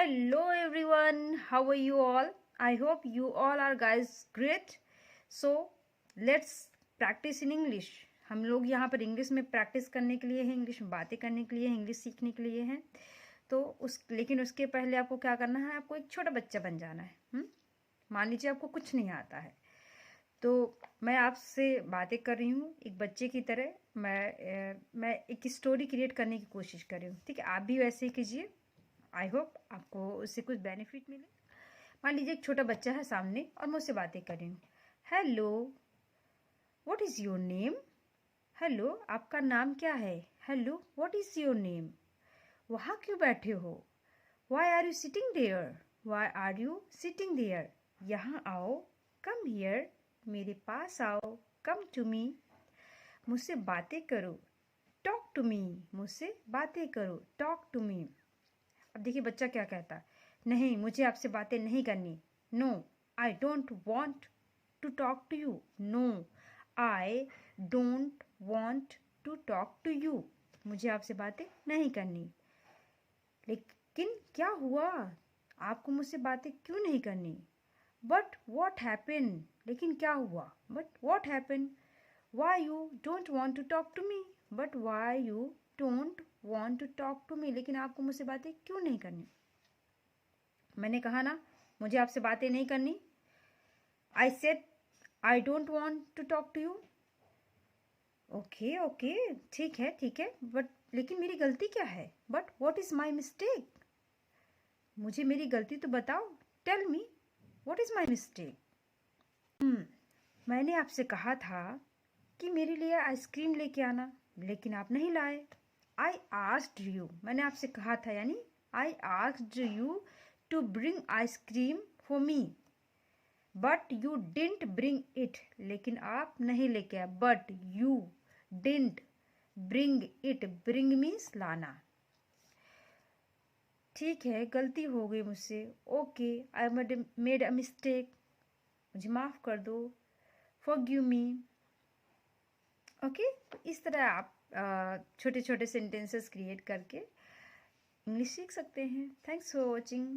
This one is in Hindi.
Hello everyone, how are you all? I hope you all are guys great. So let's practice in English. हम लोग यहाँ पर इंग्लिश में प्रैक्टिस करने के लिए हैं, इंग्लिश में बातें करने के लिए हैं, इंग्लिश सीखने के लिए हैं। तो लेकिन उसके पहले आपको क्या करना है, आपको एक छोटा बच्चा बन जाना है। मान लीजिए आपको कुछ नहीं आता है, तो मैं आपसे बातें कर रही हूँ एक बच्चे की तरह। मैं एक स्टोरी क्रिएट करने की कोशिश कर रही हूँ, ठीक है? आप भी वैसे ही कीजिए। आई होप आपको उससे कुछ बेनिफिट मिले। मान लीजिए एक छोटा बच्चा है सामने और मुझसे बातें कर रही हूँ। Hello, what is your name? Hello, आपका नाम क्या है? Hello, what is your name? वहाँ क्यों बैठे हो? Why are you sitting there? Why are you sitting there? यहाँ आओ, कम हियर, मेरे पास आओ, कम टू मी, मुझसे बातें करो, टॉक टू मी, मुझसे बातें करो, टॉक टू मी। अब देखिए बच्चा क्या कहता है, नहीं मुझे आपसे बातें नहीं करनी। No, I don't want to talk to you. No, I don't want to talk to you, मुझे आपसे बातें नहीं करनी। लेकिन क्या हुआ, आपको मुझसे बातें क्यों नहीं करनी? बट वॉट हैपन, लेकिन क्या हुआ? But what happen? Why you don't want to talk to me? But why you don't want to talk to me, लेकिन आपको मुझसे बातें क्यों नहीं करनी? मैंने कहा ना मुझे आपसे बातें नहीं करनी। I said I don't want to talk to you. Okay okay, ठीक है ठीक है, बट लेकिन मेरी गलती क्या है? But what is my mistake? मुझे मेरी गलती तो बताओ। Tell me what is my mistake? मैंने आपसे कहा था कि मेरे लिए आइसक्रीम लेके आना, लेकिन आप नहीं लाए। आई आस्क्ड यू, मैंने आपसे कहा था, यानी I asked you to bring ice cream for me, but you didn't bring it, लेकिन आप नहीं लेके आए। But you didn't bring it, bring means लाना। ठीक है, गलती हो गई मुझसे। Okay, I made a mistake, मुझे माफ़ कर दो। Forgive me. ओके, तो इस तरह आप छोटे छोटे सेंटेंसेस क्रिएट करके इंग्लिश सीख सकते हैं। Thanks for watching.